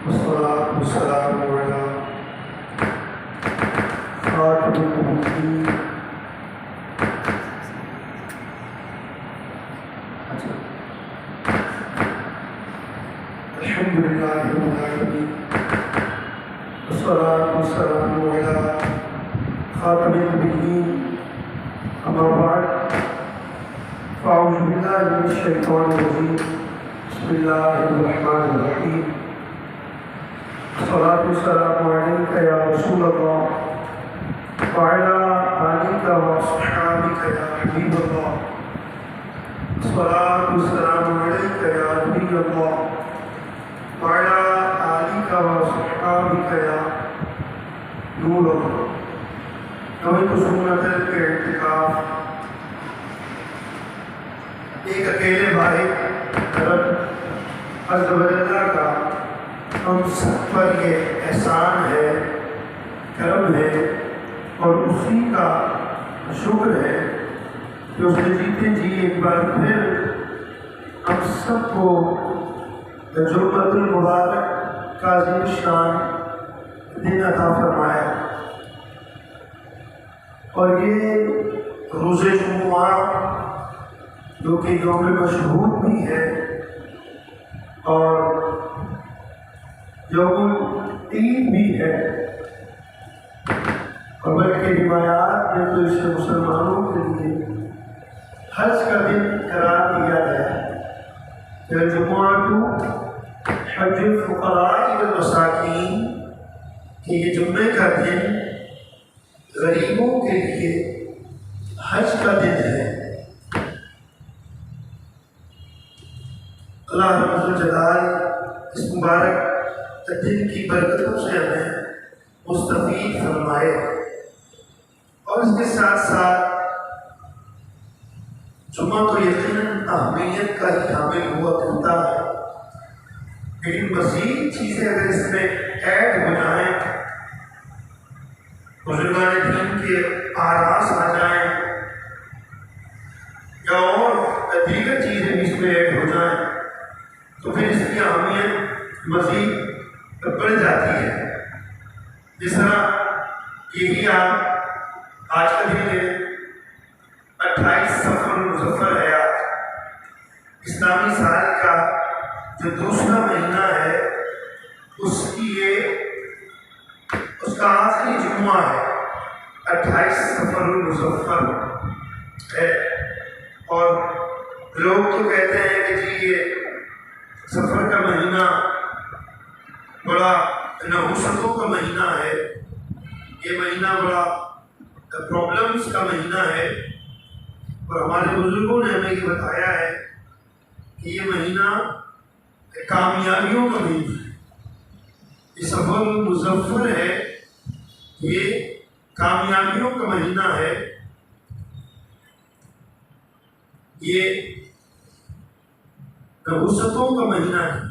والصلاة والسلام على خاتم النبيين الحمد لله رب العالمين والصلاة والسلام على خاتم النبيين أما بعد فأعوذ بالله من الشيطان الرجيم بسم الله الرحمن الرحيم الصلاة والسلام عليك يا رسول الله وعلى آلك وأصحابك يا حبيب الله الصلاة والسلام عليك يا نبي الله وعلى آلك وأصحابك يا نور الله نویت سنت کے اعتکاف ایک اکیلے بھائی رب عز و جل کا ہم سب پر یہ احسان ہے، کرم ہے اور اسی کا شکر ہے کہ اس نے جیتے جی ایک بار پھر ہم سب کو جمعۃ المبارک کا عظیم شان دن عطا فرمایا، اور یہ روز جمعہ جو کہ یوم مشہود بھی ہے اور یوم عید بھی ہے، اور بلکہ روایات میں تو اسے مسلمانوں کے لیے حج کا دن قرار دیا گیا ہے۔ الجمعہ حج الفقراء والمساکین کہ یہ جمعے کا دن غریبوں کے لیے حج کا دن ہے۔ اللہ رب الجلال اس مبارک دن کی برکتوں سے ہمیں مستفید فرمائے، اور اس کے ساتھ ساتھ جمعہ تو یقیناً اہمیت کا ہی حامل ہوا کرتا ہے، لیکن مزید چیزیں اگر اس میں ایڈ ہو جائیں، بزرگان دین کے آراز آ جائیں یا اور دیگر چیزیں اس میں ایڈ ہو جائیں تو پھر اس کی اہمیت مزید بڑھ جاتی ہے۔ جس طرح یہی آپ آج کا دن ہے 28 صفر مظفر ہے، آج اسلامی سال کا جو دوسرا مہینہ ہے اس کا آخری جمعہ ہے، 28 صفر مظفر ہے، اور لوگ تو کہتے ہیں کہ جی یہ سفر کا مہینہ بڑا نحوستوں کا مہینہ ہے، یہ مہینہ بڑا پرابلمس کا مہینہ ہے، اور ہمارے بزرگوں نے ہمیں یہ بتایا ہے کہ یہ مہینہ کامیابیوں کا مہینہ ہے، یہ سفر مظفر ہے، یہ کامیابیوں کا مہینہ ہے، یہ نحوستوں کا مہینہ ہے۔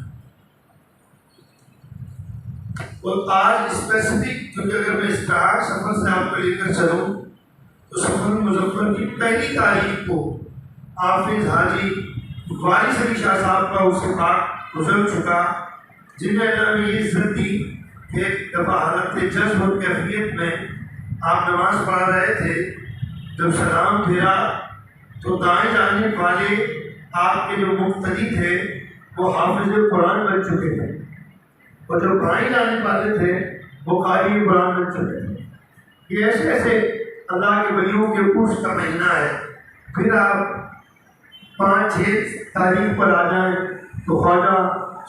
اور آج اسپیسیفک کیونکہ اگر میں اسٹارٹ سفر سے آپ کو لے کر چلوں تو سفر مظفر کی پہلی تاریخ کو حافظ حاجی وارث علی شاہ صاحب کا اس کے پاک گزر چکا، جن نے یہ عزت دی کہ ایک دفعہ حالت جذب اور کیفیت میں آپ نماز پڑھ رہے تھے، جب سلام پھیرا تو دائیں جانب والے آپ کے جو مقتدی تھے وہ حافظ قرآن بن چکے تھے، اور جو بائیں جانب والے تھے وہ قاری قرآن بن چکے تھے۔ یہ ایسے ایسے اللہ کے ولیوں کے عرس کا مہینہ ہے۔ پھر آپ 5-6 تاریخ پر آ جائیں تو خواجہ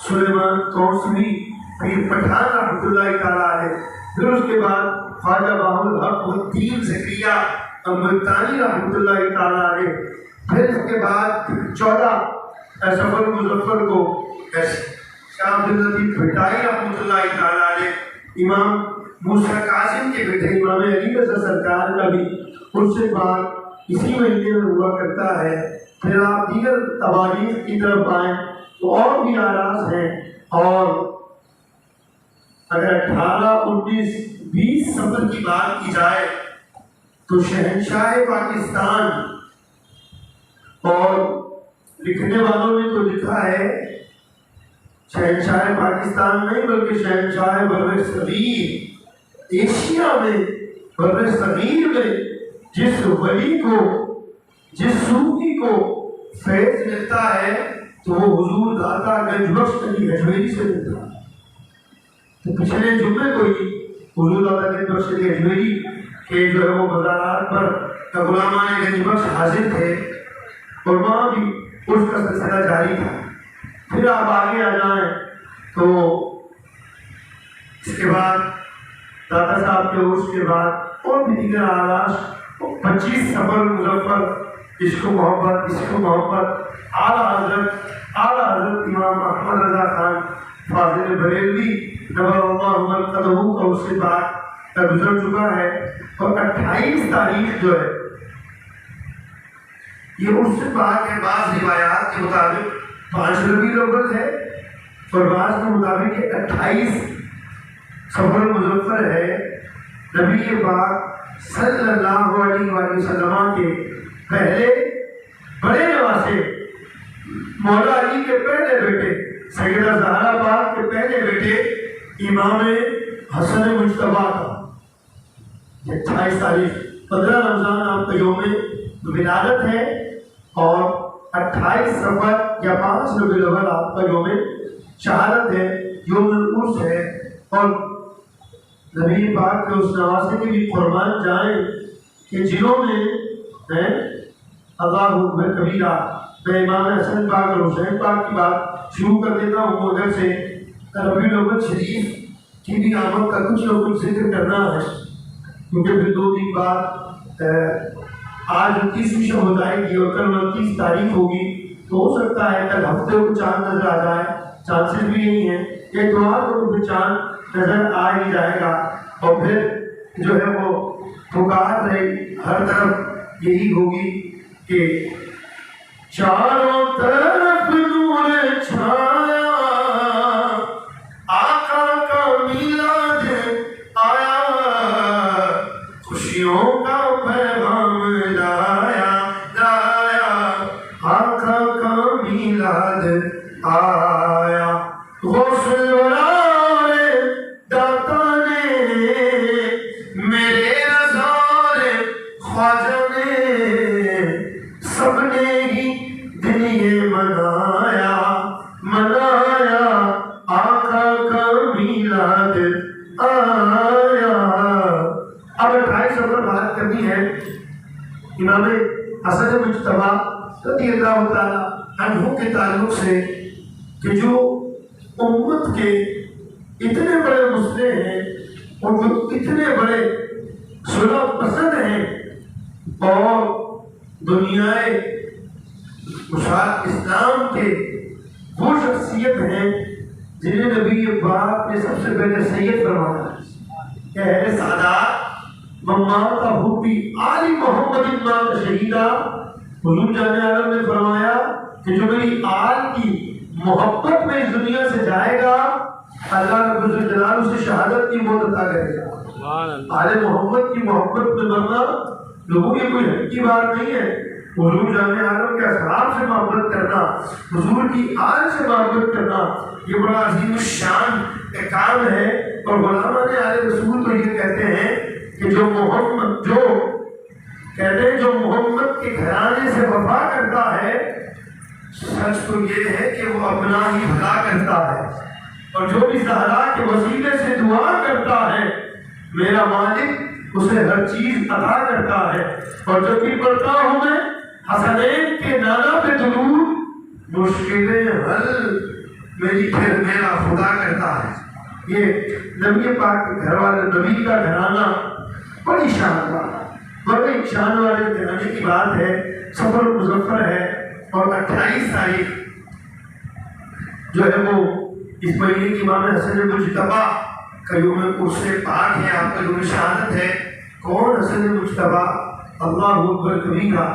سلیمان توسوی پیر پٹھان رحمۃ اللہ تعالیٰ علیہ، پھر اس کے بعد خواجہ بہاء الحق الدین زکریا ملتانی رحمۃ اللہ تعالیٰ علیہ، پھر اس کے بعد 14 سفر مظفر کو شاہ عبداللطیف بھٹائی رحمۃ اللہ تعالیٰ علیہ، امام موسیٰ کاظم کے بیٹے امام علی رضا سرکار کا بھی اس سے بعد اسی مہینے میں ہوا کرتا ہے۔ پھر آپ دیگر تواریخ کی طرف آئیں تو اور بھی آراز ہیں، اور اگر 18 19 20 سفر کی بات کی جائے تو شہنشاہ پاکستان، اور لکھنے والوں نے تو لکھا ہے شہنشاہ پاکستان نہیں بلکہ شہنشاہ بر صغیر ایشیا میں، بر صغیر میں جس ولی کو، جس صوفی کو فیض ملتا ہے تو وہ حضور داتا گنج بخش علی حجویری سے ملتا ہے۔ تو پچھلے جمعے کو ہی حضور داتا گنج بخش علی حجویری کے جو ہے وہ مزارات پر غلامان گنج بخش حاضر تھے اور وہاں بھی اس کا سلسلہ جاری تھا۔ پھر آپ آگے آ جائیں تو اس کے بعد داتا صاحب کے عرس کے بعد اور بھی دیگر آلاش 25 سفر مظفر، عشق و محبت اعلیٰ حضرت امام احمد رضا خان فاضل بریلوی نور اللہ مرقدہ کا اس سے بعد گزر چکا ہے۔ اور 28 تاریخ جو ہے یہ اس سے بعد کے بعض روایات کے مطابق 5 ربیع الاول ہے اور بعض کے مطابق 28 سفر مظفر ہے۔ نبی پاک صلی اللہ علیہ وآلہ وسلم کے پہلے بڑے نواسے مولا علی کے پہلے بیٹے، سیدہ زہرا پاک کے پہلے بیٹے امام حسن مجتبیٰ کا 28 تاریخ 15 رمضان آپ کا یوم ولادت ہے اور 28 سفر یا 5 ربیع الاول آپ کا یوم شہادت ہے، یوم العرس ہے۔ اور نبی پاک کے اس نواسے کے بھی قربان جائیں کہ جنہوں نے اللہ اکبر کبیرہ، میں امام حسن پاک اور حسین پاک کی بات شروع کر دیتا ہوں ادھر سے۔ ربیع الاول شریف کی بھی آمد کا کچھ نہ کچھ ذکر کرنا ہے کیونکہ پھر 2 دن بعد آج 29ویں شب ہو جائے گی اور کل 29 تاریخ ہوگی، تو ہو سکتا ہے کل ہفتے کو چاند نظر آ جائے، چانسز بھی نہیں ہے، اتوار کو بھی چاند نظر آ ہی جائے گا اور پھر جو ہے وہ پکار رہی ہر طرف یہی ہوگی کہ چاروں طرف نور چھایا، آقا کا میلاد آیا، خوشیوں کا پیغام لایا، آقا کا میلاد آیا۔ غوث الورا داتا نے میرے رضا خواجہ نے سب نے ہی دن یہ منایا، آقا کا میلاد آیا۔ اب 28 سفر بات کرنی ہے امام حسن مجتبیٰ رضی اللہ تعالیٰ عنہ کے تعلق سے کہ جو امت کے اتنے بڑے مسلح ہیں اور جو اتنے بڑے صلح پسند ہیں اور دنیائے اسلام کے وہ شخصیت ہیں جنہیں نبی پاک نے سب سے پہلے سید فرمایا کہ اہل سعادات ممات کا حبی آل محمد مات شہیدہ۔ حضور جان عالم نے فرمایا کہ جو میری آل کی محبت میں اس دنیا سے جائے گا اللہ رب الجلال اسے شہادت کی موت عطا کرے گا۔ آل محمد کی محبت میں مرنا لوگوں کی کوئی حق کی بات نہیں ہے۔ حضور جان عالم کے اصحاب سے محبت کرنا، حضور کی آل سے محبت کرنا یہ بڑا عظیم الشان ایک کام ہے۔ اور غلامان آل رسول تو یہ کہتے ہیں کہ جو محمد کے گھرانے سے وفا کرتا ہے، سچ تو یہ ہے کہ وہ اپنا ہی بھلا کرتا ہے، اور جو بھی زہرا کے وسیلے سے دعا کرتا ہے میرا مالک اسے ہر چیز عطا کرتا ہے۔ اور جب بھی پڑھتا ہوں میں حسنین کے نانا پہ درود، مشکلیں حل میری پھر میرا خدا کرتا ہے۔ یہ نبی پاک کے گھر والے نبی کا گھرانہ بڑی شان والے گھرانے کی بات ہے۔ سفر مظفر ہے اور 28 تاریخ جو ہے وہ اس مہینے کی امام حسن مجتبیٰ کا یوم عرس پاک ہے، آپ کا یوم شہادت ہے۔ کون حسن مجتبیٰ؟ اللہ اکبر کبیرہ،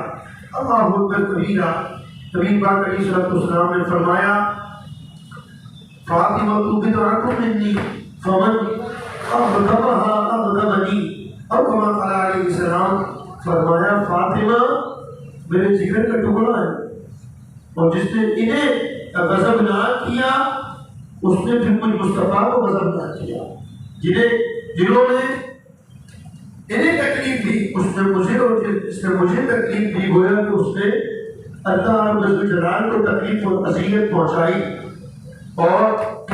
اللہ اکبر کبیرہ۔ نبی پاک علیہ السلام نے فرمایا فاطمہ بضعۃ منی فمن اغضبها اغضبنی، اور کما قال علیہ السلام فرمایا فاطمہ میرے جگر کا ٹکڑا ہے اور جس نے انہیں غضب نہ کیا اس نے پھر کچھ مصطفیٰ کو غضب نہ کیا، جنہوں نے انہیں تکلیف دی، اس نے مجھے اور جس نے مجھے تکلیف دی، گویا کہ اس نے اللہ رب الجلال کو تکلیف اور اذیت پہنچائی۔ اور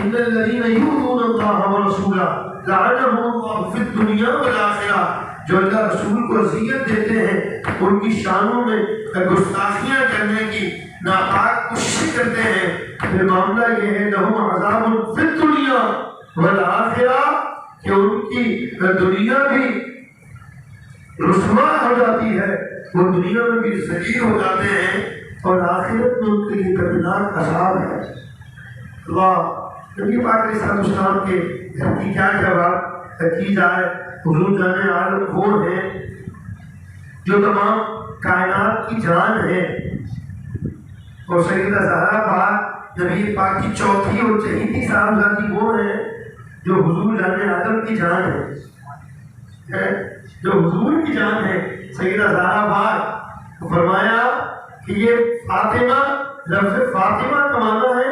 ان الذین یؤذون اللہ ورسولہ لعنہم اللہ فی الدنیا والآخرہ، جو اللہ رسول کو اذیت دیتے ہیں، ان کی شانوں میں گستاخیاں کرنے کی ناپاک کوشش کرتے ہیں، پھر معاملہ یہ ہے لہم عذاب فی الدنیا والآخرہ، کہ ان کی دنیا بھی رسوا ہو جاتی ہے، وہ دنیا میں بھی ذلیل ہو جاتے ہیں، اور آخرت میں ان کے لیے دردناک عذاب ہے۔ اللہ نبی پاک علیہ السلام کے گھر کی کیا جواب کی جائے؟ حضور جان عالم وہ ہیں جو تمام کائنات کی جان ہے، اور سیدہ زہرا پاک نبی پاک کی چوتھی اور چہیتی صاحبزادی وہ ہیں جو حضور جان عالم کی جان ہے، جو حضور کی جان ہے۔ سیدہ زہرا پاک فرمایا کہ یہ فاطمہ، لفظ فاطمہ کا معنی ہے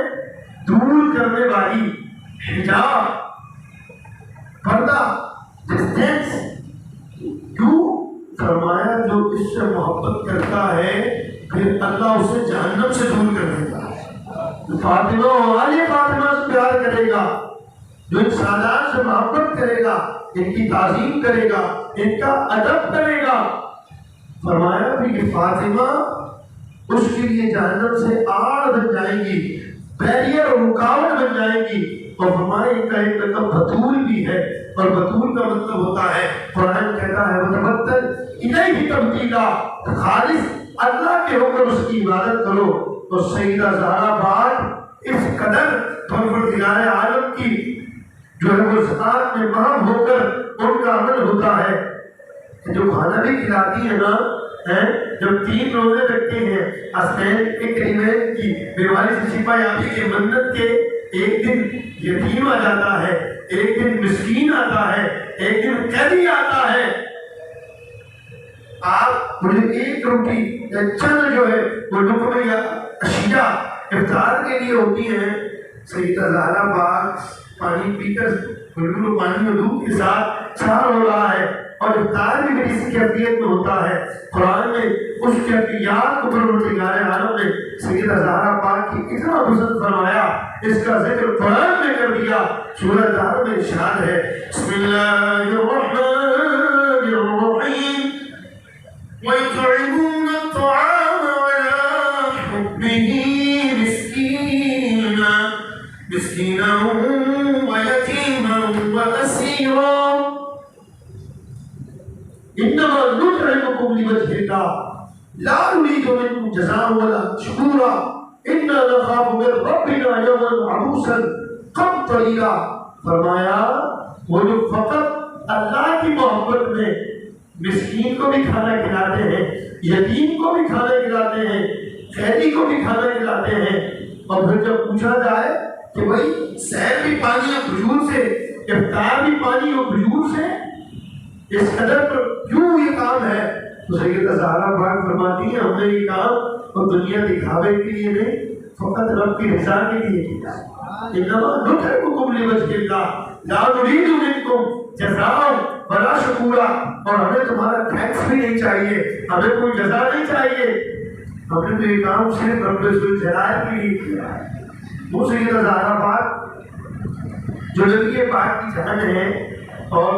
دور کرنے والی، حجاب، پردہ، ڈسٹینس۔ کیوں؟ فرمایا جو اس سے محبت کرتا ہے پھر اللہ اسے جہنم سے دور کر دیتا ہے۔ فاطمہ والی فاطمہ سے پیار کرے گا، جو ان سادات سے محبت کرے گا، ان کی تعظیم کرے گا، ان کا ادب کرے گا، فرمایا بھی کہ فاطمہ اس کے لیے جہنم سے آڑ بن جائے گی، بیریئر اور رکاوٹ بن جائے گی۔ اور فرمایا ان کا ایک لقب بطول بھی ہے، اور بطول کا مطلب ہوتا ہے، قرآن کہتا ہے وَتَبَتَّلْ إِلَيْهِ تَبْتِيلًا، خالص اللہ کے ہو کر اس کی عبادت کرو۔ اور سیدہ زہرا پاک اس قدر پروردگار عالم کی جو ہے وہ ذات میں مہم ہو کر ان کا عمل ہوتا ہے کہ جو کھانا بھی کھلاتی ہے نا، جب 3 روزے رکھتے ہیں، حسنین اکرمین کی بیماری سے شفا یابی کے منت کے، ایک دن یتیم آ جاتا ہے، ایک دن مسکین آتا ہے، ایک دن قیدی آتا ہے، آپ مجھے ایک روٹی یا چند جو ہے وہ لقمے یا اشیاء افطار کے لیے ہوتی ہیں۔ سیدہ زہرا پاک پانی پی کر بالکل پانی اور دودھ کے ساتھ سحر ہو رہا ہے، اور افطار بھی میری اس کیفیت میں ہوتا ہے۔ قرآن نے اس کیفیات کو پروردگار عالم نے سیدہ زہرا پاک کی اتنا پسند فرمایا، اس کا ذکر قرآن میں کر دیا۔ سورہ زہر میں ارشاد ہے بسم اللہ الرحمن الرحیم وَيُطْعِمُونَ الطَّعَامَ عَلَىٰ حُبِّهِ مِسْكِينًا وَيَتِيمًا وَأَسِيرًا إِنَّمَا نُطْعِمُكُمْ لِوَجْهِ اللَّهِ لَا نُرِيدُ مِنكُمْ جَزَاءً وَلَا شُكُورًا إِنَّا نَخَافُ مِن رَّبِّنَا يَوْمًا عَبُوسًا قَمْطَرِيرًا۔ فرمایا وہ جو فقط اللہ کی محبت میں مسکین کو بھی کھانا کھلاتے ہیں، یتیم کو بھی کھانا کھلاتے ہیں، قیدی کو بھی کھانا کھلاتے ہیں، اور پھر جب پوچھا جائے کہ بھائی سحر بھی پانی اور کھجور سے، افطار بھی پانی اور کھجور سے، اس قدر پر کیوں یہ کام ہے؟ تو سیدہ زہرا پاک فرماتی ہیں ہم نے یہ کام اور دنیا دکھاوے کے لیے نہیں، فقط رب کی رضا کے لیے کیا۔ انما نطعمکم لوجہ اللہ لا نرید منکم جزاء ولا شکورا، اور ہمیں تمہارا تھینکس بھی نہیں چاہیے، ہمیں کوئی جزا نہیں چاہیے، ہم نے تو یہ کام صرف رب الجلال کے لیے کیا ہے۔ وہ سیدہ زہرا پاک جو نبی پاک کی جان ہے، اور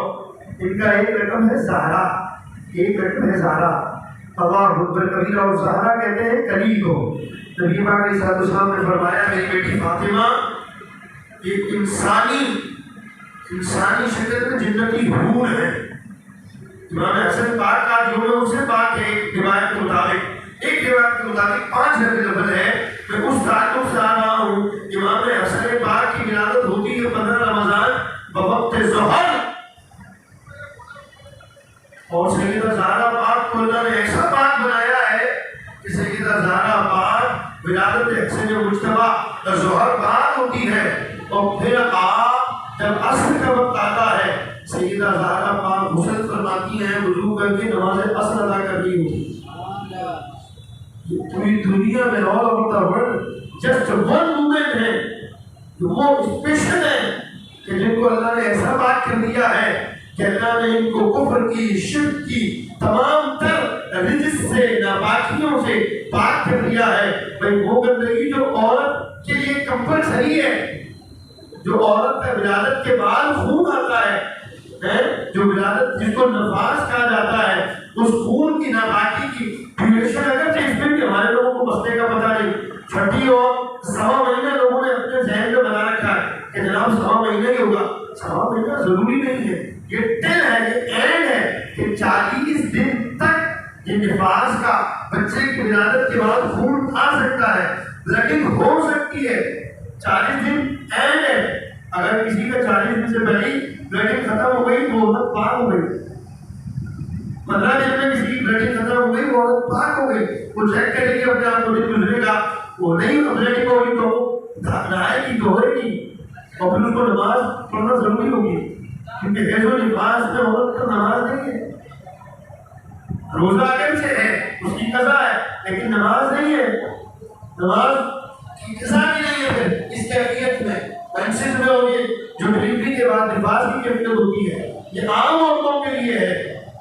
ان کا ایک رقم ہے زہرا، ایک رقم ہے زہرا، اللہ اکبر کبیرہ، اور زہرا کہتے ہیں کلی کو۔ نبی پاک علیہ السلام نے فرمایا میری بیٹی فاطمہ ایک انسانی شکل میں جنتی حور ہے۔ امام حسن پاک کا جو ہے اسے پاک ہے، ایک روایت کے مطابق 5 گھر لفظ ہے۔ میں اس تعلق سے آ رہا ہوں، امام حسن پاک کی ولادت ہوتی ہے 15 رمضان بوقت ظہر، اور سیدہ زہرا پاک کو اللہ نے ایسا پاک بنایا ہے کہ سیدہ زہرا پاک ولادت حسن مجتبی ظہر بعد ہوتی ہے، اور پھر آپ جب عصر کا وقت آتا ہے سیدہ زہرا پاک غسل فرماتی ہیں، وضو کر کے نماز عصر ادا کر رہی ہوتی ہے۔ پوری دنیا میں all over the world just one woman ہے وہ اسپیشل ہیں کہ جن کو اللہ نے ایسا بات کر دیا ہے کہ اللہ نے ان کو کفر کی، شرک کی، تمام تر رجس سے، ناپاکیوں سے پاک کر دیا ہے۔ بھائی وہ گندگی جو عورت کے لیے کمپلسری ہے، جو عورت کا ولادت کے بعد خون آتا ہے، جو ولادت جس کو نفاس کہا جاتا ہے، اس خون کی ناپاکی کی ڈیوریشن اگر اس میں بھی ہمارے لوگوں کو مسئلے کا پتہ نہیں، چھٹی اور سوا مہینہ لوگوں نے اپنے ذہن میں بنا رکھا ہے کہ جناب سوا مہینہ ہی ہوگا۔ سوا مہینہ ضروری نہیں ہے، یہ ٹل ہے، یہ اینڈ ہے کہ 40 دن تک یہ نفاس کا بچے کی ولادت کے بعد خون آ سکتا ہے، لیکن ہو سکتی ہے 40 دن اینڈ ہے۔ اگر کسی کا 40 دن سے پہلے بلیڈنگ ختم ہو گئی تو عورت پاک ہو گئی، 15 دن میں کسی کی بلیڈنگ ختم ہو گئی وہ عورت پاک ہو گئی۔ وہ چیک کرے گی اپنے آپ کو گزرے گا، وہ نہیں بلیڈنگ ہوگی تو نہائے گی، دھوئے گی، اور پھر اس کو نماز پڑھنا ضروری ہوگی، کیونکہ حیض و نفاس میں عورت کا نماز نہیں ہے۔ روزہ اگر سے ہے اس کی قضا ہے، لیکن نماز نہیں ہے، نماز کی قضا بھی نہیں ہے۔ پھر اس کیفیت میں منسز میں ہوگی جو ڈلیوری کے بعد نفاس کی کیفیت ہوتی ہے، یہ عام عورتوں کے لیے ہے۔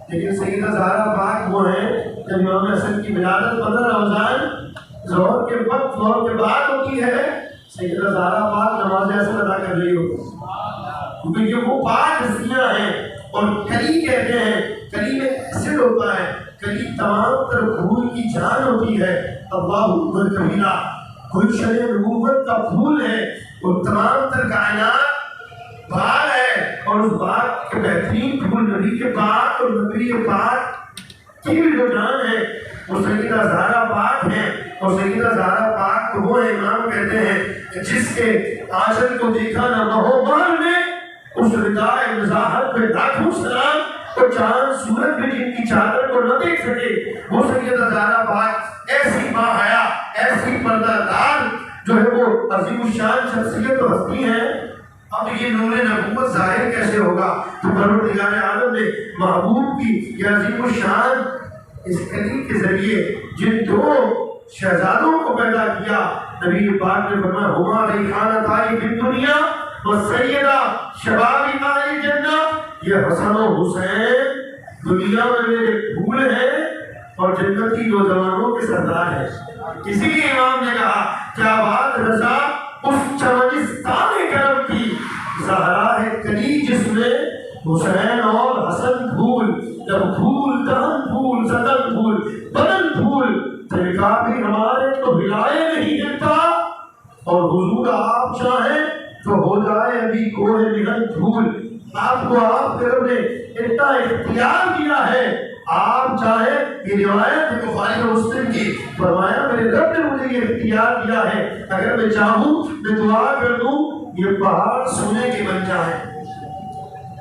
لیکن سیدہ زہرا پاک وہ ہیں جب امام حسن کی ولادت 15 رمضان ظہر کے وقت، ظہر کے بعد ہوتی ہے، سیدہ زہرا پاک نماز اثر ادا کر رہی ہوتی ہے، کیونکہ وہ پاک ہستیاں ہیں۔ اور کلی کہتے ہیں، کلی میں ایسڈ ہوتا ہے، کلی تمام تر پھول کی جان ہوتی ہے۔ اللہ اکبر کبیرہ، گلشن نبوت کا پھول ہے، اور تمام تر کائنات باغ ہے، اور اس باغ کے بہترین پھول نبی کے پاک اور نبی پاک کی بھی جو جان ہے وہ سیدہ زہرا پاک ہیں۔ اور سیدہ زہرا پاک کو وہ امام کہتے ہیں جس کے آنچل کو دیکھا نہ مہو محل نے، اس ردائے وضاحت پہ لاکھوں سلام، اور چاند سورج بھی جن کی چادر کو نہ دیکھ سکے، وہ سیدہ زہرا پاک ایسی باحیا، ایسی پردہ دار جو ہے وہ عظیم الشان شخصیت و ہستی ہیں۔ اب یہ نور نبوت ظاہر کیسے ہوگا؟ تو پروردگار عالم نے محبوب کی یہ عظیم الشان اس کلیم کے ذریعے جن دو شہزادوں کو پیدا کیا، نبی پاک نے فرمایا ہما ریحانتان فی الدنیا والسیدہ شباب اہل جنہ، یہ حسن و حسین دنیا میں میرے پھول ہیں اور جنتی نوجوانوں کے سردار ہیں۔ اسی لیے امام نے کہا کیا بات رضا اس چمنستان کرم کی، زہرا ہے کلی جس میں حسین اور حسن پھول، جب پھول دہن پھول سدن پھول بدن پھول، طریقہ بھی ہمارے تو ہلائے نہیں ہلتا، اور حضور آپ چاہیں تو ہو جائے ابھی کوہ مہن دھول۔ آپ کو آپ کے رب نے اتنا اختیار دیا ہے، آپ چاہیں، یہ روایت ہے بخاری اور مسلم کی، فرمایا میرے رب نے مجھے یہ اختیار دیا ہے، اگر میں چاہوں میں دعا کر دوں یہ پہاڑ سونے کے بن جائیں۔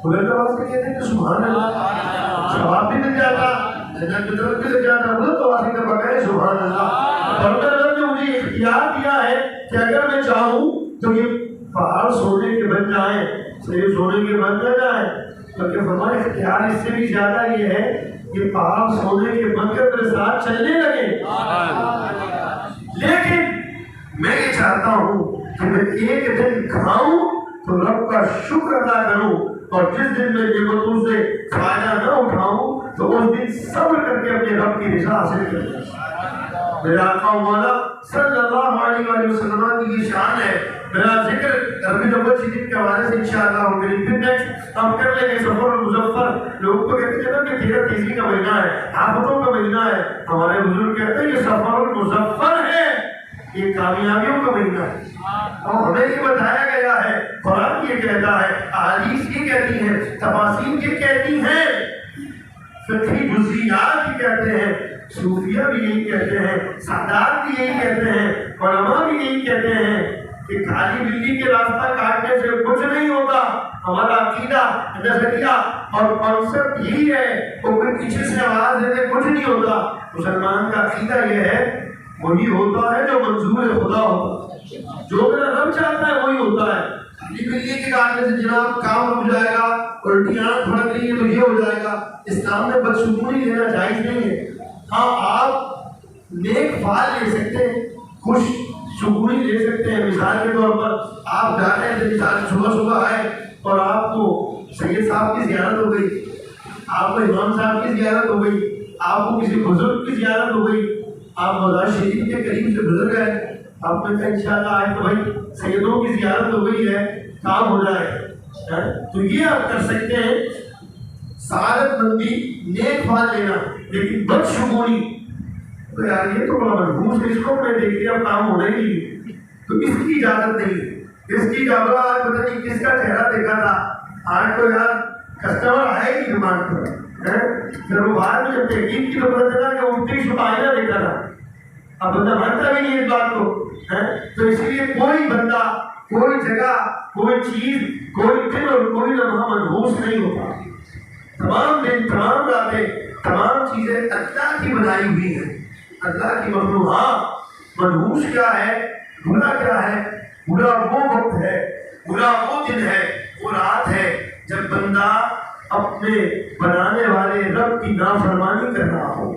بلند آواز میں کہتے ہیں کہ سبحان اللہ، ثواب بھی مل جاتا، جنت کی طرف بھی لے جاتا، بلند آواز میں بقائے سبحان اللہ۔ اور میرے رب نے مجھے اختیار دیا ہے کہ اگر میں چاہوں تو یہ پہاڑ سونے کے بن جائیں، صرف سونے کے بن نہ جائیں، بلکہ فرمایا اختیار اس سے بھی زیادہ یہ ہے کہ پہاڑ سونے کے بن کر میرے ساتھ چلنے لگے۔ لیکن میں یہ چاہتا ہوں کہ میں ایک دن کھاؤں تو رب کا شکر ادا کروں، اور جس دن میں نعمتوں سے فائدہ نہ اٹھاؤں تو اس دن صبر کر کے اپنے رب کی رضا حاصل کروں۔ میرا آقا مولا صلی اللہ علیہ وآلہ وسلم کی یہ شان ہے۔ میرا ذکر ربیع الاول شریف کے حوالے سے انشاءاللہ ہو گئی، پھر نیکسٹ ہم کر لیں گے سفر المظفر۔ لوگ تو کہتے ہیں کہ تیرہ تیزی کا مہینہ ہے، آفتوں کا مہینہ ہے، ہمارے بزرگ کہتے ہیں یہ سفر المظفر ہے، یہ کامیابیوں کا مہینہ ہے۔ اور ہمیں یہ بتایا گیا ہے، قرآن یہ کہتا ہے، احادیث یہ کہتی ہیں، تفاسیر یہ کہتی ہیں، فقہی جزئیات یہ کہتے ہیں، صوفیہ بھی یہی کہتے ہیں، سادات بھی یہی کہتے ہیں، علماء بھی یہی کہتے ہیں کہ کالی بلی کے راستہ کاٹنے سے کچھ نہیں ہوتا۔ ہمارا عقیدہ، نظریہ اور کانسیپٹ یہی ہے، وہ کوئی پیچھے سے آواز دینے کچھ نہیں ہوتا۔ مسلمان کا عقیدہ یہ ہے وہی ہوتا ہے جو منظور خدا ہوتا ہے، جو میرا رب چاہتا ہے وہی ہوتا ہے۔ کالی بلی کے کاٹنے سے جناب کام رک جائے گا، الٹیاں بھڑک رہی ہے تو یہ ہو جائے گا، اسلام میں بدشگونی لینا جائز نہیں ہے۔ ہاں آپ نیک فعال لے سکتے ہیں، خوش شگونی لے سکتے ہیں. مثال کے طور پر آپ جاتے ہیں صبح صبح آئے اور آپ کو سید صاحب کی زیارت ہو گئی, آپ کو امام صاحب کی زیارت ہو گئی, آپ کو کسی بزرگ کی زیارت ہو گئی, آپ مزار شریف کے قریب سے گزر گئے, آپ نے کہا انشاءاللہ آج تو بھائی سیدوں کی زیارت ہو گئی ہے, کام ہو جائے. تو یہ آپ کر سکتے ہیں سعادت مندی, نیک فال لینا. لیکن بدشگونی تو یار یہ تو بڑا منحوس ہے, اس کو میں دیکھ لیا کام ہونا ہی نہیں, تو اس کی اجازت نہیں. اس کی اجازت آج پتہ نہیں کس کا چہرہ دیکھا تھا, آج تو یار کسٹمر آئے گی دکان پر. پھر وہ بعد میں جب تحقیق کی تو پتہ چلا کہ اٹھتے صبح آئینہ دیکھا تھا. اب بندہ مانتا بھی نہیں اس بات کو. تو اس لیے کوئی بندہ, کوئی جگہ, کوئی چیز, کوئی دن اور کوئی لمحہ منحوس نہیں ہوتا. تمام دن, تمام راتیں, تمام چیزیں اللہ کی بنائی ہوئی ہیں, اللہ کی مخلوقات. منحوس کیا ہے, برا کیا ہے؟ برا وہ وقت ہے, برا وہ دن ہے, وہ رات ہے جب بندہ اپنے بنانے والے رب کی نافرمانی کر رہا ہو.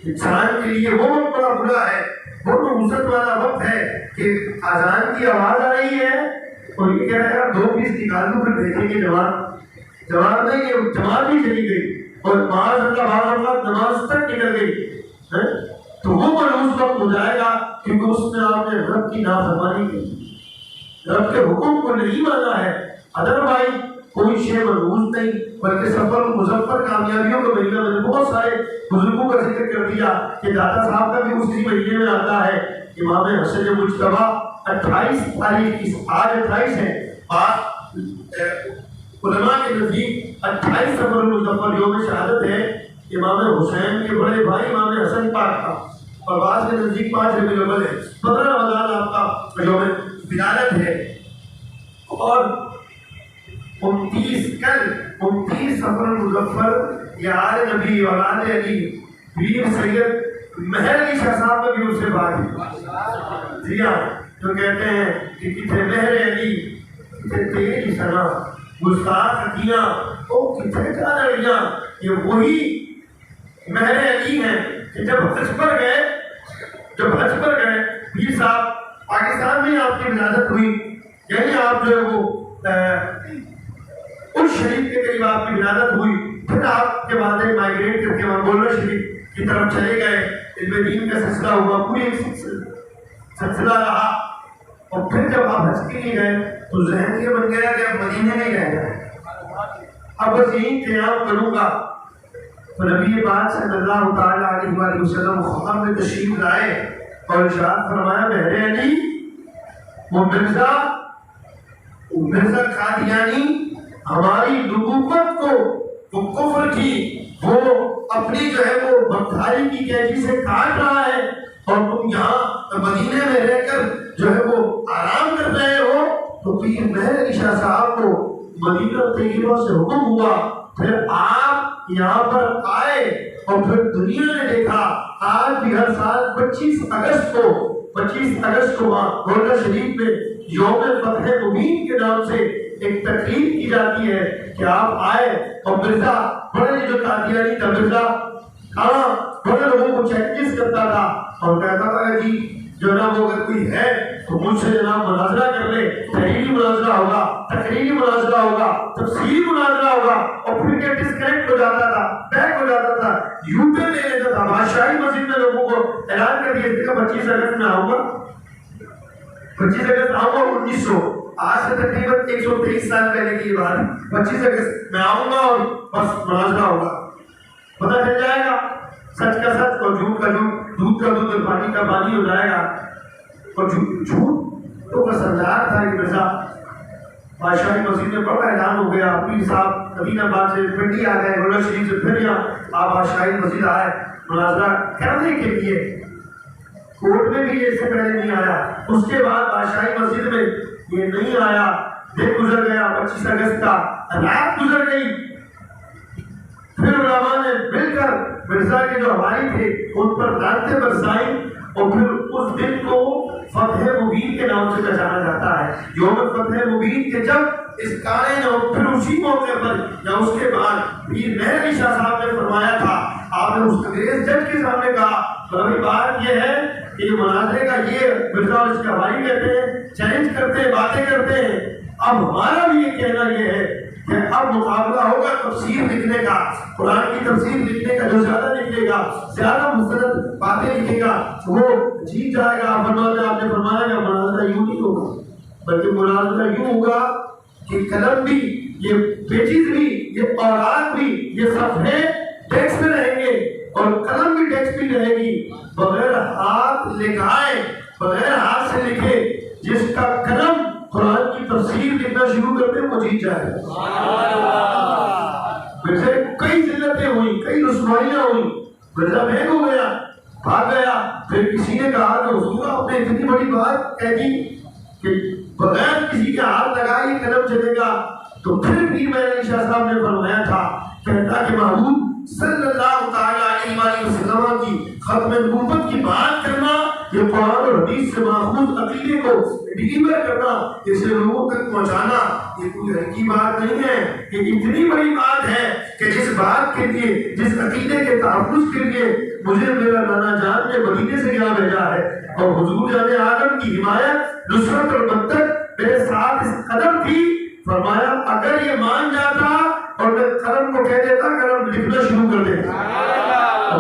انسان کے لیے وہ وقت بڑا برا ہے, وہ نحوست والا وقت ہے کہ اذان کی آواز آ رہی ہے اور یہ کہہ رہا ہے 2 پیس نکال دو پھر دیکھیں گے جواب نہیں ہے. جماعت بھی چلی گئی اور معاذ اللہ نماز تک نکل گئی. تو وہ منحوس وقت ہو جائے گا کیونکہ اس میں آپ نے رب کی نافرمانی کی, رب کے حکم کو نہیں مانا ہے. ادروائز کوئی شے منحوس نہیں, بلکہ سفر مظفر کامیابیوں کا مہینہ. میں نے بہت سارے بزرگوں کا ذکر کر دیا کہ دادا صاحب کا بھی اسی مہینے میں آتا ہے. امام حسن مجتبیٰ 28 تاریخ کی, آج 28 ہے, علماء کے نزدیک 28 سفر مظفر یوم شہادت ہے امام حسین کے بڑے بھائی امام حسن پاک کا, اور بعض کے نزدیک 5 ربیع الاول ہے. 15 رمضان آپ کا یوم ولادت ہے. اور 29 سفر مظفر یہ آل نبی اولاد علی پیر سید مہر علی شاہ صاحب کا بھی اس سے بات ہے. جی ہاں, جو کہتے ہیں کہ کتنے مہر علی, کتنے تیری سنا گستاخ حکیاں, او کتنے کا لڑیاں. یہ وہی مہر علی ہیں کہ جب حج پر گئے پیر صاحب پاکستان میں آپ کی ولادت ہوئی, یعنی آپ جو ہے وہ اس شریف کے قریب آپ کی ولادت ہوئی. پھر آپ کے بعد مائگریٹ کر کے منگولہ شریف کی طرف چلے گئے, علم دین کا سلسلہ ہوا, پوری ایک سلسلہ رہا. اور پھر جب آپ حج کے لیے گئے تو ذہن یہ بن گیا کہ اب مدینے میں ہی رہ جائیں, اب بس یہی قیام کروں گا. تو نبی پاک صلی اللہ تعالیٰ علیہ وسلم خواب میں تشریف لائے اور ارشاد فرمایا مہر علی وہ مرزا قادیانی ہماری نبوت کو وہ کفر کی وہ اپنی جو ہے وہ بختاری کی کیچی سے کاٹ رہا ہے, اور تم یہاں مدینے میں رہ کر جو ہے وہ آرام کر رہے ہو. تو پیر مہر علی شاہ صاحب کو مدینہ طیبہ سے حکم ہوا, پھر آپ یہاں پر آئے اور پھر دنیا نے دیکھا. آج بھی ہر سال 25 اگست کو وہاں گولڈا شریف میں یوم فتح مبین کے نام سے ایک تقریب کی جاتی ہے کہ آپ آئے اور مرزا بڑے جو قادیانی تھا, مرزا ہاں بڑے لوگوں کو چیلنجز کرتا تھا اور کہتا تھا کہ جی جو نا وہ اگر کوئی ہے تو مجھ سے جناب مناظرہ کر لے. تحریری مناظرہ ہوگا, تقریری مناظرہ ہوگا, تفصیلی مناظرہ ہوگا. اور پھر یہ ڈسکنیکٹ ہو جاتا تھا, بیک ہو جاتا تھا, یو ٹرن لے لیتا تھا. بادشاہی مسجد میں لوگوں کو اعلان کر دیا کہ 25 اگست میں آؤں گا, 25 اگست آؤں گا 1900, آج سے تقریباً 123 سال پہلے کی بات. 25 اگست میں آؤں گا اور بس مناظرہ ہوگا, پتہ چل جائے گا سچ کا سچ اور جھوٹ کا جھوٹ, دودھ کا دودھ اور پانی کا پانی ہو جائے گا. اور جھوٹ تو سمجھا تھا کہ مرزا بادشاہی مسجد میں بڑا اعلان ہو گیا. پیر صاحب مدینہ آباد سے پنڈی آ گئے, گولڈا شریف سے پھر یہاں آپ بادشاہی مسجد آئے مناظرہ کرنے کے لیے. کورٹ میں بھی یہ اس سے پہلے نہیں آیا, اس کے بعد بادشاہی مسجد میں یہ نہیں آیا. دن گزر گیا, 25 اگست کا رات گزر گئی. پھر علماء نے مل کر مرزا کے جو حوالی تھے ان پر لعنتیں برسائیں, اور پھر اس دن کو فتح مبین کے نام سے پہچانا جاتا ہے. یوم فتح مبین کے جب اس کارے نے پھر اسی موقع پر یا اس کے بعد پیر مہر علی شاہ صاحب نے فرمایا تھا, آپ نے اس انگریز جج کے سامنے کہا بھائی بات یہ ہے کہ مناظرے کا یہ مرزا اور اس کے حوالی کہتے ہیں، چیلنج کرتے ہیں، باتیں کرتے ہیں۔ اب ہمارا بھی یہ کہنا یہ ہے کہ اب مقابلہ ہوگا تفسیر لکھنے کا، قرآن کی تفسیر لکھنے کا، جو زیادہ لکھے گا، زیادہ مستند باتیں لکھے گا، وہ جیت جائے گا۔ فرماتے آپ نے فرمایا کہ مناظرہ یوں نہیں ہوگا، بلکہ مناظرہ یوں ہوگا کہ قلم بھی، یہ پیجز بھی، یہ اوراق بھی، یہ صفحے ڈیسک میں رہیں گے اور قلم بھی ڈیسک بھی رہے گی، بغیر ہاتھ لکھائے، بغیر ہاتھ سے لکھے جس کا قلم قرآن کی تفسیر لکھنا شروع کرتے وہ جیت جائے۔ ویسے کئی ذلتیں ہوئی، کئی رسوائیاں ہوئی، مرزا بہن ہو گیا، بھاگ گیا، پھر کسی نے کہا کہ حضور آپ نے اتنی بڑی بات کہہ دی کہ بغیر کسی کے ہاتھ لگائے یہ قلم چلے گا۔ تو پھر بھی میں نے شاہ صاحب نے فرمایا تھا، کہتا کہ محبوب صلی اللہ تعالیٰ علیہ وسلم کی ختم نبوت کی بات کرنا، یہ قرآن اور حدیث سے ماخوذ عقیدے کو ڈیلیور کرنا، اسے لوگوں تک پہنچانا، یہ کوئی ہلکی بات نہیں ہے، یہ اتنی بڑی بات ہے کہ جس بات کے لیے، جس عقیدے کے تحفظ کے لیے مجھے میرا نانا جان نے مدینے سے یہاں بھیجا ہے، اور حضور جان عالم کی حمایت، نصرت اور مدد میرے ساتھ اس قدر تھی۔ فرمایا اگر یہ مان جاتا اور میں قلم کو کہہ دیتا قلم لکھنا شروع کر دیتا۔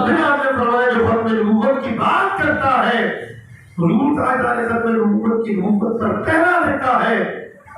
پھر آپ نے فرمایا جو ختم نبوت کی بات کرتا ہے، حضور تعالیٰ ختم نبوت کی نبوت پر پہرا دیتا ہے،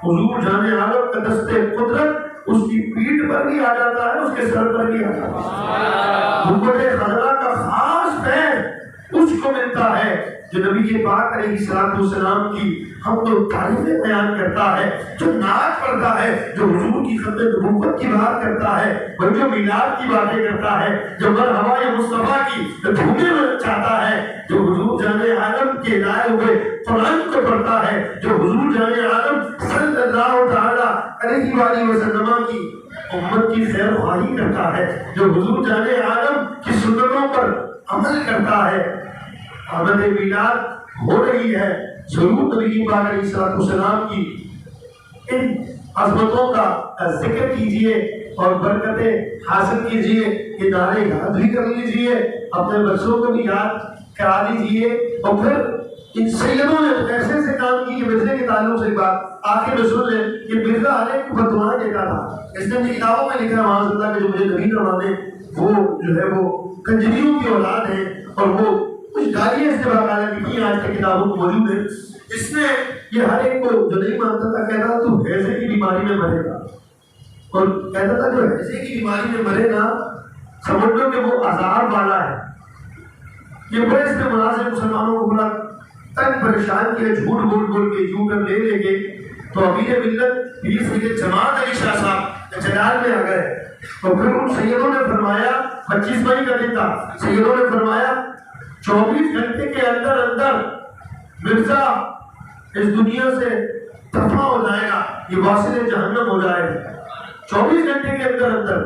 حضور جان عالم کا دست قدرت اس کی پیٹھ پر بھی آ جاتا ہے، اس کے سر پر بھی آ جاتا ہے۔ نبوت خضرا کا خاص پیر اس کو ملتا ہے جو نبی پاک علیہ السلام کی حمد و تعریفیں بیان کرتا ہے، جو نعت پڑھتا ہے، جو حضور کی ختم نبوت کی بات کرتا ہے، اور جو میلاد کی باتیں کرتا ہے، جو مرحبا مصطفیٰ کی دھومیں چاہتا ہے، جو حضور جان عالم کے لائے ہوئے قرآن کو پڑھتا ہے، جو حضور جان عالم صلی اللہ تعالیٰ علیہ وآلہ وسلم کی امت کی خیر خواہی کرتا ہے، جو حضور جان عالم کی سنتوں پر عمل کرتا ہے۔ آمد میلاد ہو رہی ہے، ضرور نبی پاک علیہ السلام کی ان عظمتوں کا ذکر کیجئے اور برکتیں حاصل کیجئے، ادارے یاد بھی کر لیجئے، اپنے بچوں کو بھی یاد کرا دیجئے، اور پھر ان سیدوں نے ایسے سے کام کی کہ مرزے کے تعلق سے بات آخر میں سن لیں کہ مرزا ہر ایک کو فتویٰ دیتا تھا۔ اس نے اپنی کتابوں میں لکھا ہے معاذ اللہ کہ جو مجھے نبی فرمانے وہ جو ہے وہ کنجریوں کی اولاد ہے، اور وہ کچھ گالیاں اس نے باقاعدہ لکھی آج کی کتابوں کو موجود ہے۔ اس نے یہ ہر ایک کو جو نہیں مانتا تھا کہتا تو ہیضے کی بیماری میں مرے گا، اور کہتا تھا جو ہیضے کی بیماری میں مرے گا سمجھ لو کہ وہ عذاب والا ہے۔ یہ بڑے اس نے مناظر مسلمانوں کو بڑا تنگ پریشان کیا، جھوٹ بول بول کے یوں کر لے کے تو امیر ملت پیر سید جماعت علی شاہ صاحب جلال میں آ گئے، اور پھر ان سیدوں نے فرمایا 25 مئی کا دن تھا، سیدوں نے فرمایا 24 گھنٹے کے اندر اندر مرزا اس دنیا سے دفع ہو جائے گا، یہ واصل جہنم ہو جائے گا 24 گھنٹے کے اندر اندر۔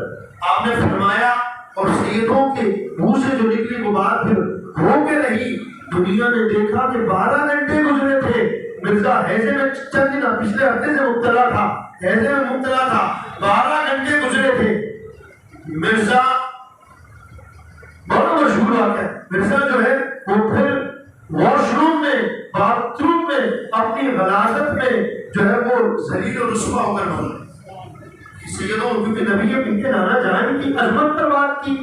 آپ نے فرمایا اور سیدوں کے منہ سے جو نکلی وہ بات پھر ہو کے رہی، دنیا نے دیکھا کہ 12 گھنٹے گزرے تھے، مرزا ہیضے میں چند دن پچھلے ہفتے سے مبتلا تھا، ہیضے میں مبتلا تھا، 12 گھنٹے گزرے تھے۔ مرزا بڑا مشہور واقعہ ہے، مرزا جو ہے وہ پھر واش روم میں، باتھ روم میں اپنی غلاظت میں جو ہے وہ ذلیل و رسوا ہو کر مرا۔ سیدوں کیونکہ نبی ان کے نانا جان کی عظمت پر بات کی،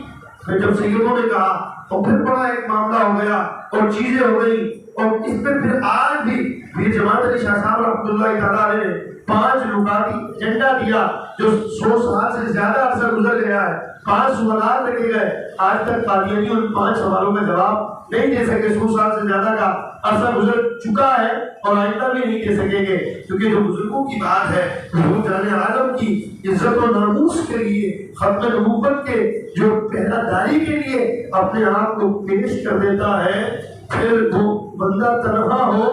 پھر جب سیدوں نے کہا تو پھر بڑا ایک معاملہ ہو گیا اور چیزیں ہو گئی، اور اس میں پھر آج بھی پیر جماعت علی شاہ صاحب رحمۃ اللہ تعالیٰ علیہ نے 5 نکاتی ایجنڈا دیا جو 100 سال سے زیادہ عرصہ گزر گیا ہے، 5 سوالات رکھے گئے، آج تک قادیانی ان 5 سوالوں کا جواب نہیں دے سکے، 100 سال سے زیادہ کا عرصہ گزر چکا ہے اور آئندہ بھی نہیں دے سکیں گے، کیونکہ جو بزرگوں کی بات ہے حضور جان عالم کی عزت و ناموس کے لیے، ختم نبوت کے جو پہرہ داری کے لیے اپنے آپ کو پیش کر دیتا ہے، پھر وہ بندہ تنہا ہو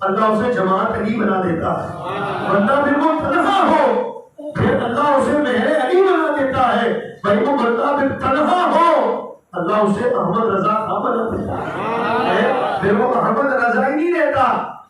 اللہ اسے جماعت علی بنا دیتا ہے، بندہ پھر وہ تنہا ہو پھر اللہ اسے مہر علی بنا دیتا ہے، بھائی وہ بندہ پھر تنہا ہو اللہ اسے احمد رضا خان بنا دیتا ہے، پھر وہ احمد رضا ہی نہیں رہتا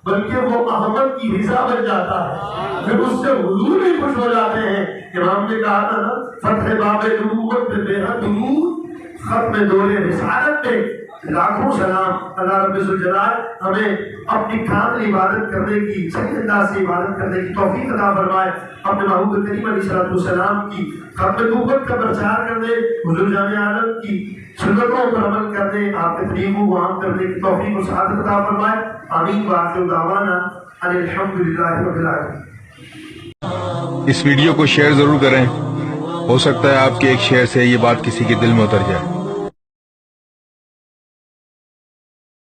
بلکہ وہ احمد کی رضا بن جاتا ہے، پھر اس سے حضور بھی خوش ہو جاتے ہیں۔ امام نے کہا تھا نا فتح باب نبوت میں بے حد نور، ختم دور رسالت میں لاکھوں سلام اللہ رب الجلال ہمیں اپنی کامل عبادت کرنے کی، صحیح انداز سے عبادت کرنے کی توفیق عطا فرمائے، اپنے محبوب کریم علیہ السلام کی ختم نبوت کا پرچار کرنے، حضور جامع عالم کی سنتوں پر عمل کرنے، آپ کے طریقوں کو عام کرنے کی توفیق و سعادت عطا فرمائے، آمین وآخر دعوانا ان الحمدللہ رب العالمین۔ اس ویڈیو کو شیئر ضرور کریں، ہو سکتا ہے آپ کے ایک شیئر سے یہ بات کسی کے دل میں اتر جائے۔